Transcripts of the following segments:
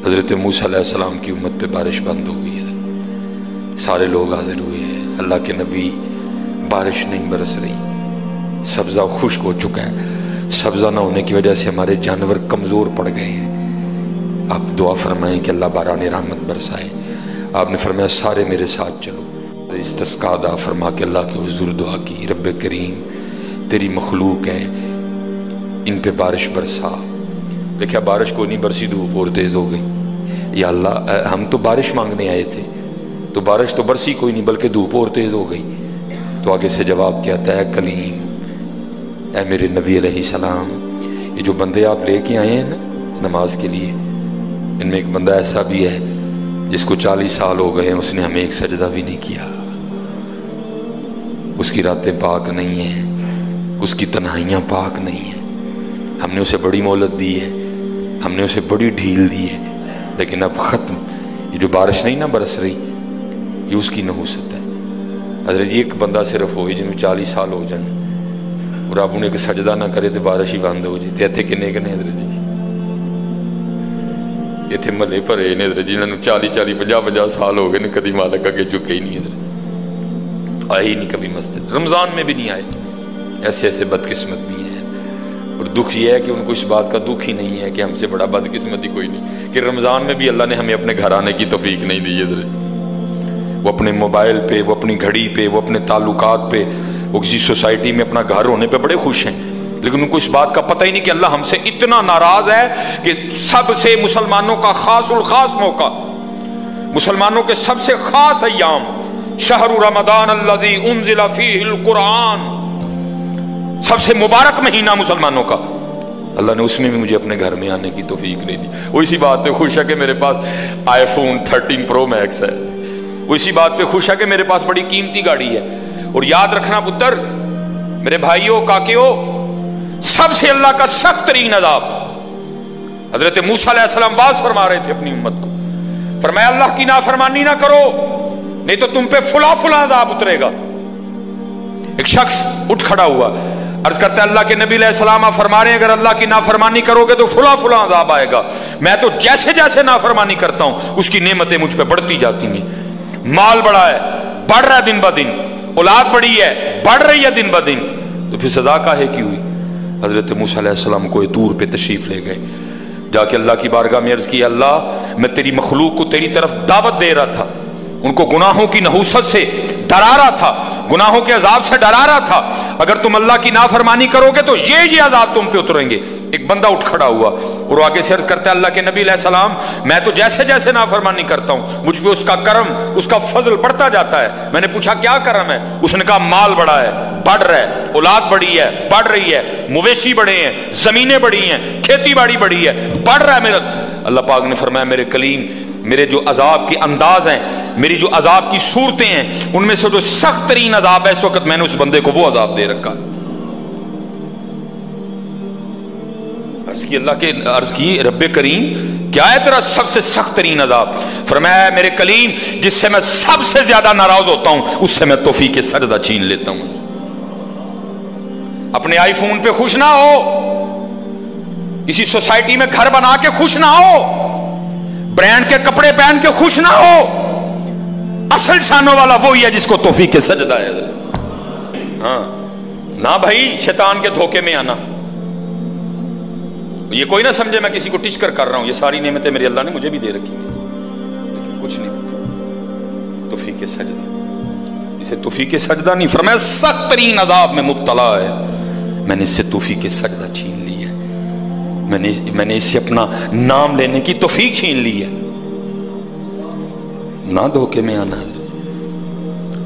حضرت موسیٰ علیہ السلام کی امت پہ بارش بند ہو گئی ہے، سارے لوگ حاضر ہوئے ہیں، اللہ کے نبی بارش نہیں برس رہی، سبزہ خشک ہو چکا ہے، سبزہ نہ ہونے کی وجہ سے ہمارے جانور کمزور پڑ گئے ہیں، آپ دعا فرمائیں کہ اللہ باران رحمت برسائے۔ آپ نے فرمایا سارے میرے ساتھ چلو، استسقا ادا فرما کے اللہ کے حضور دعا کی، رب کریم تیری مخلوق ہے، ان پہ بارش برسا۔ دیکھا بارش کو نہیں برسی، دھوپ اور تیز ہو گئی۔ یا اللہ ہم تو بارش مانگنے آئے تھے، تو بارش تو برسی کوئی نہیں بلکہ دھوپ اور تیز ہو گئی۔ تو آگے سے جواب کیا آتا ہے، کلیم اے میرے نبی علیہ السلام، یہ جو بندے آپ لے کے آئے ہیں نا نماز کے لیے، ان میں ایک بندہ ایسا بھی ہے جس کو 40 سال ہو گئے ہیں، اس نے ہمیں ایک سجدہ بھی نہیں کیا، اس کی راتیں پاک نہیں ہیں، اس کی تنہائیاں پاک نہیں ہیں، ہم نے اسے بڑی مہلت دی ہے، ہم نے اسے بڑی ڈھیل دی ہے، لیکن اب ختم۔ یہ جو بارش نہیں نہ برس رہی، یہ اس کی نحوست ہے۔ حضرت جی ایک بندہ صرف ہوئی جن میں 40 سال ہو جائیں اور آپ انہیں سجدہ نہ کرے تو بارش ہی بند ہو جائے۔ اتنے کنے کنے حضرت جی اتنے ملے پھرے نے حضرت جی، انہوں نے 40 سال ہو گئے نے کدی مالک اگے چکے ہی نہیں، حضرت آئے ہی نہیں کبھی مسجد، رمضان میں بھی نہیں آئے۔ ایسے ایسے بدقسمت بھی ہیں، اور دکھ یہ ہے کہ ان کو اس بات کا دکھ ہی نہیں ہے کہ ہم سے بڑا بدقسمت ہی کوئی نہیں کہ رمضان میں بھی اللہ نے ہمیں اپنے گھر آنے کی توفیق نہیں دی۔ حضرت وہ اپنے موبائل پہ، وہ اپنی گھڑی پہ، وہ اپنے تعلقات پہ، وہ کسی سوسائٹی میں اپنا گھر ہونے پہ بڑے خوش ہیں، لیکن ان کو اس بات کا پتہ ہی نہیں کہ اللہ ہم سے اتنا ناراض ہے کہ سب سے مسلمانوں کا خاص الخاص موقع، مسلمانوں کے سب سے خاص ایام، شہر رمضان الذی انزل فیہ القرآن، سب سے مبارک مہینہ مسلمانوں کا، اللہ نے اس میں بھی مجھے اپنے گھر میں آنے کی توفیق نہیں دی۔ وہ اسی بات پہ خوش ہے کہ میرے پاس آئی فون 13 پرو میکس ہے، وہ اسی بات پہ خوش ہے کہ میرے پاس بڑی قیمتی گاڑی ہے۔ اور یاد رکھنا پتر، میرے بھائیوں کاکیوں، سب سے اللہ کا سخت ترین عذاب، حضرت موسیٰ علیہ السلام واز فرما رہے تھے اپنی امت کو، فرمایا اللہ کی نافرمانی نہ کرو نہیں تو تم پہ فلاں فلاں عذاب اترے گا۔ ایک شخص اٹھ کھڑا ہوا، عرض کرتا ہے اللہ کے نبی علیہ السلام آپ فرما رہے ہیں اگر اللہ کی نافرمانی کرو گے تو فلاں فلاں عذاب آئے گا، میں تو جیسے جیسے نافرمانی کرتا ہوں اس کی نعمتیں مجھ پہ بڑھتی جاتی ہیں، مال بڑا ہے، بڑھ رہا ہے دن بہ دن، اولاد بڑی ہے، بڑھ رہی ہے دن بہ دن، تو پھر سزا کاہے کی ہوئی؟ حضرت موسیٰ علیہ السلام کوئی طور پہ تشریف لے گئے، جا کے اللہ کی بارگاہ میں عرض کی، اللہ میں تیری مخلوق کو تیری طرف دعوت دے رہا تھا، ان کو گناہوں کی نحوست سے ڈرا رہا تھا، گناہوں کے عذاب سے ڈرا رہا تھا، اگر تم اللہ کی نافرمانی کرو گے تو یہ عذاب تم پہ اتریں گے۔ ایک بندہ اٹھ کھڑا ہوا اور آگے سے عرض کرتا ہے اللہ کے نبی علیہ السلام میں تو جیسے جیسے نافرمانی کرتا ہوں مجھ پہ اس کا کرم، اس کا فضل بڑھتا جاتا ہے۔ میں نے پوچھا کیا کرم ہے؟ اس نے کہا مال بڑا ہے، بڑھ رہا ہے، اولاد بڑی ہے، بڑھ رہی ہے، مویشی بڑے ہیں، زمینیں بڑی ہیں، کھیتی باڑی بڑی ہے، بڑھ رہا ہے میرا۔ اللہ پاک نے فرمایا میرے کلیم، میرے جو عذاب کے انداز ہیں، میری جو عذاب کی صورتیں ہیں، ان میں سے جو سخت ترین عذاب ہے اس وقت میں نے اس بندے کو وہ عذاب دے رکھا ہے۔ عرض کی رب کریم کیا ہے تیرا سب سے سخت ترین عذاب؟ فرمایا میرے کلیم جس سے میں سب سے زیادہ ناراض ہوتا ہوں اس سے میں توفیق سجدہ چھین لیتا ہوں۔ اپنے آئی فون پہ خوش نہ ہو، کسی سوسائٹی میں گھر بنا کے خوش نہ ہو، برانڈ کے کپڑے پہن کے خوش نہ ہو، اصل شانوں والا وہی ہے جس کو توفیق سجدہ ہے۔ ہاں نہ بھائی شیطان کے دھوکے میں آنا، یہ کوئی نہ سمجھے میں کسی کو ٹچ کر رہا ہوں، یہ ساری نعمتیں میرے اللہ نے مجھے بھی دے رکھی ہیں، لیکن کچھ نہیں ہوتا توفیق سجدہ، اسے توفیق سجدہ نہیں، فرمایا سخت ترین عذاب میں مبتلا ہے، میں نے اس سے توفیق سجدہ چھین لی ہے، میں نے اس سے اپنا نام لینے کی توفیق چھین لی ہے۔ نہ دھوکے میں آنا،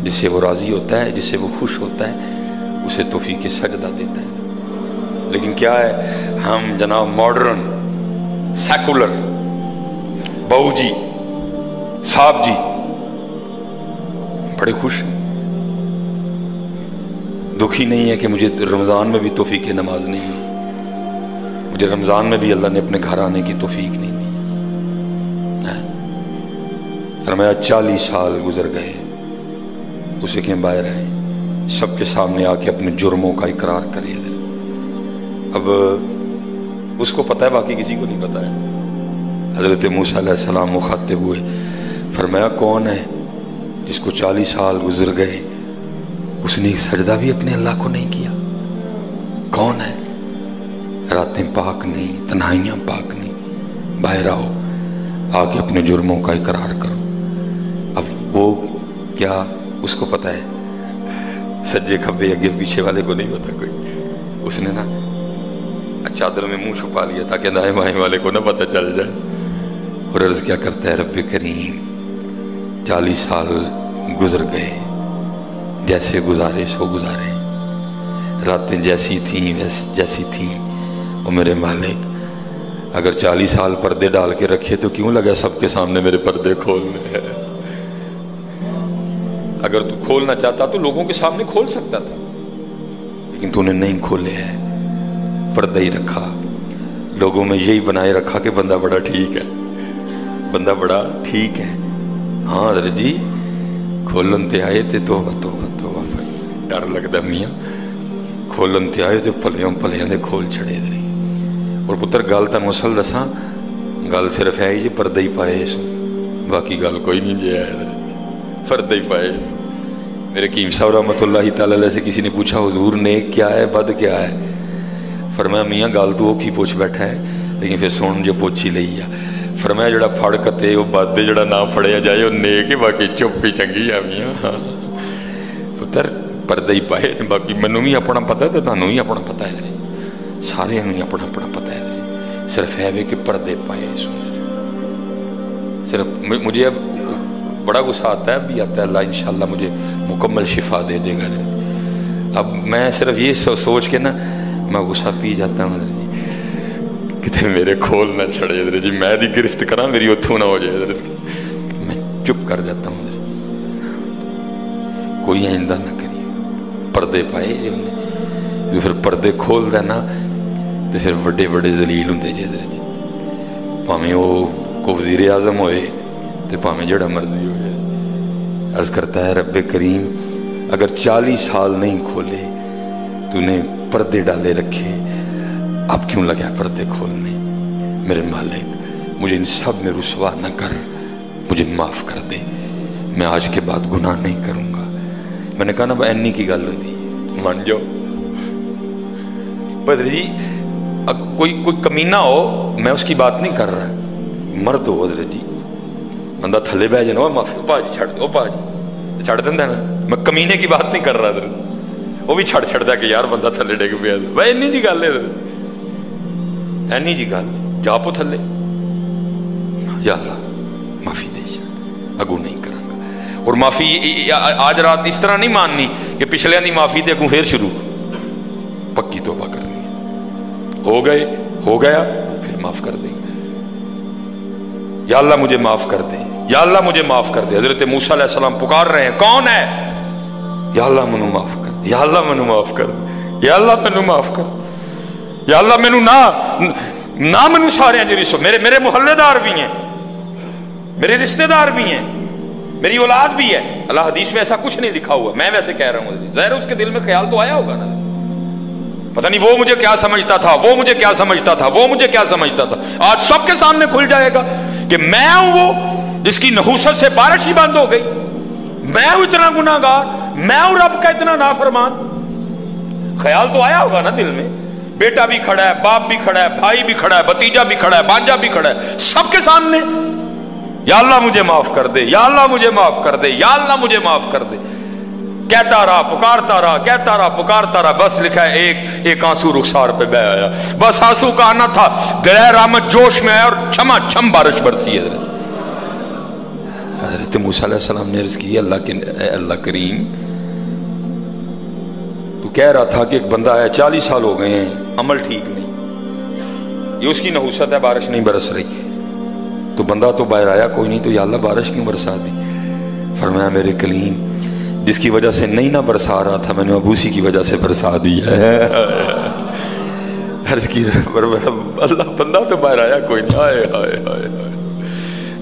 جس سے وہ راضی ہوتا ہے، جس سے وہ خوش ہوتا ہے اسے توفیق سجدہ دیتا ہے۔ لیکن کیا ہے، ہم جناب ماڈرن سیکولر بہو جی صاحب جی بڑے خوش ہیں، دکھی نہیں ہے کہ مجھے رمضان میں بھی توفیق نماز نہیں ہے، مجھے رمضان میں بھی اللہ نے اپنے گھر آنے کی توفیق نہیں دی۔ فرمایا 40 سال گزر گئے، اسے کہ باہر آئے، سب کے سامنے آ کے اپنے جرموں کا اقرار کرے۔ اب اس کو پتہ ہے، باقی کسی کو نہیں پتہ ہے۔ حضرت موسیٰ علیہ السلام مخاطب ہوئے، فرمایا کون ہے جس کو 40 سال گزر گئے اس نے ایک سجدہ بھی اپنے اللہ کو نہیں کیا؟ کون ہے؟ راتیں پاک نہیں، تنہائیاں پاک نہیں، باہر آؤ، آگے اپنے جرموں کا اقرار کرو۔ اب وہ کیا اس کو پتہ ہے؟ سجے کھبے اگے پیچھے والے کو نہیں پتا کوئی۔ اس نے نا چادر میں منہ چھپا لیا تاکہ دائیں بائیں والے کو نہ پتہ چل جائے، اور عرض کیا کرتا ہے، رب کریم 40 سال گزر گئے، جیسے گزارے سو گزارے، راتیں جیسی تھیں جیسی تھیں، اور میرے مالک اگر 40 سال پردے ڈال کے رکھے تو کیوں لگا سب کے سامنے میرے پردے کھولنے ہیں؟ اگر تو کھولنا چاہتا تو لوگوں کے سامنے کھول سکتا تھا، لیکن تو نے نہیں کھولے ہیں، پردہ ہی رکھا، لوگوں میں یہی بنائے رکھا کہ بندہ بڑا ٹھیک ہے، بندہ بڑا ٹھیک ہے۔ ہاں حضرت جی کھولن تے آئے تے توبہ توبہ توبہ، ڈر لگتا میاں، کھولن تے آئے تے پلیاں پلیاں دے کھول چھڑے دے۔ اور پتر گل تن مسل دساں، گل صرف ہے یہ پردہ ہی پائے اس، باقی گل کوئی نہیں جی ہے، پردہ ہی پائے اس۔ میرے قیم صاحب رحمۃ اللہ تعالی علیہ سے کسی نے پوچھا حضور نیک کیا ہے بد کیا ہے؟ فرمایا میاں گل تو اوکھی پوچھ بیٹھا ہے، لیکن پھر سن جو پوچھی لئی ہے۔ فرمایا جڑا پھڑ کتے وہ بد ہے، جڑا نہ پھڑیا جائے وہ نیک ہے، باقی چپ ہی چنگی ہے میاں۔ پتر پردہ ہی پائے، باقی منوں بھی اپنا پتہ ہے تو تانوں بھی اپنا پتہ ہے، سارے ہی اپنا اپنا پتہ ہے، صرف ہے کہ پردے پائے۔ صرف مجھے اب بڑا غصہ آتا ہے، اب بھی آتا ہے، اللہ انشاءاللہ مجھے مکمل شفا دے دے گا۔ اب میں صرف یہ سوچ کے نا میں غصہ پی جاتا ہوں حضرت جی، کتے میرے کھول نہ چھڑے حضرت جی، میں دی گرفت کرا میری اتھو نہ ہو جائے حضرت، میں چپ کر جاتا ہوں حضرت، کوئی آئندہ نہ کری۔ پردے پائے جی انہیں، پھر پردے کھول دینا تو پھر بڑے بڑے ذلیل ہوں دے جی حضرت جی، پاہمیں وہ کو وزیر اعظم ہوئے تو پاہمیں جڑا مرضی ہوئے۔ عرض کرتا ہے رب کریم اگر 40 سال نہیں کھولے تو نے پردے ڈالے رکھے، اب کیوں لگا پردے کھولنے؟ میرے مالک مجھے ان سب میں رسوا نہ کر، مجھے معاف کر دے، میں آج کے بعد گناہ نہیں کروں گا۔ میں نے کہا نا اینی کی گل ہوندی مان جاؤ بدر جی، کوئی کمینہ ہو میں اس کی بات نہیں کر رہا، مرد ہو حضرت جی، بندہ تھلے بہ جانا معافی پا جی چھڑ دو، پا جی چھڑ دینا نا، میں کمینے کی بات نہیں کر رہا حضرت، وہ بھی چھڑ چھڑ دا کہ یار بندہ تھلے ڈگ پیا، بھائی اینی جی گل ہے حضرت، اینی جی گل جا پو تھلے، یا اللہ معافی دے جا، اگو نہیں کروں گا۔ اور معافی آج رات اس طرح نہیں ماننی کہ پچھلے دی معافی تے اگوں پھر شروع، پکی توبہ کرنی ہے، ہو گئے ہو گیا پھر معاف کر دیں، یا اللہ مجھے معاف کر دے، یا اللہ مجھے معاف کر دے۔ حضرت موسیٰ علیہ السلام پکار رہے ہیں، کون ہے؟ یا اللہ منو معاف کر دے، یا اللہ منو معاف کر دے، یا اللہ منو معاف کر دے، یا اللہ منو نہ منو سارے ہیں جی، میرے محلے دار بھی ہیں، میرے رشتہ دار بھی ہیں، میری اولاد بھی ہے۔ اللہ حدیث میں ایسا کچھ نہیں لکھا ہوا، میں ویسے کہہ رہا ہوں، ظاہر اس کے دل میں خیال تو آیا ہوگا نا، پتہ نہیں وہ مجھے کیا سمجھتا تھا، وہ مجھے کیا سمجھتا تھا، وہ مجھے کیا سمجھتا تھا۔ آج سب کے سامنے کھل جائے گا کہ میں ہوں وہ جس کی نحوست سے بارش ہی بند ہو گئی، میں ہوں اتنا گناہگار، میں ہوں رب کا اتنا نافرمان۔ خیال تو آیا ہوگا نا دل میں، بیٹا بھی کھڑا ہے، باپ بھی کھڑا ہے، بھائی بھی کھڑا ہے، بھتیجا بھی کھڑا ہے، بانجا بھی کھڑا ہے، سب کے سامنے یا اللہ مجھے معاف کر دے، یا اللہ مجھے معاف کر دے، یا اللہ مجھے معاف کر دے، کہتا رہا پکارتا رہا، کہتا رہا پکارتا رہا، بس لکھا ہے ایک آنسو رخسار پہ بہ آیا، بس آنسو کا آنا تھا، دلیر رحمت جوش میں ہے اور چھما چھم بارش برسی ہے۔ حضرت موسیٰ علیہ السلام نے عرض کی اللہ کریم تو کہہ رہا تھا کہ ایک بندہ ہے 40 سال ہو گئے ہیں عمل ٹھیک نہیں، یہ اس کی نحوست ہے، بارش نہیں برس رہی، تو بندہ تو باہر آیا کوئی نہیں، تو یا اللہ بارش کیوں برسا دی؟ فرمایا میرے کلیم جس کی وجہ سے نہیں نہ برسا رہا تھا میں نے اب اسی کی وجہ سے برسا دیا ہے۔ عرض کی اللہ بندہ تو باہر آیا کوئی نہیں، ہائے ہائے ہائے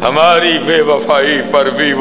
ہماری بے وفائی پر بھی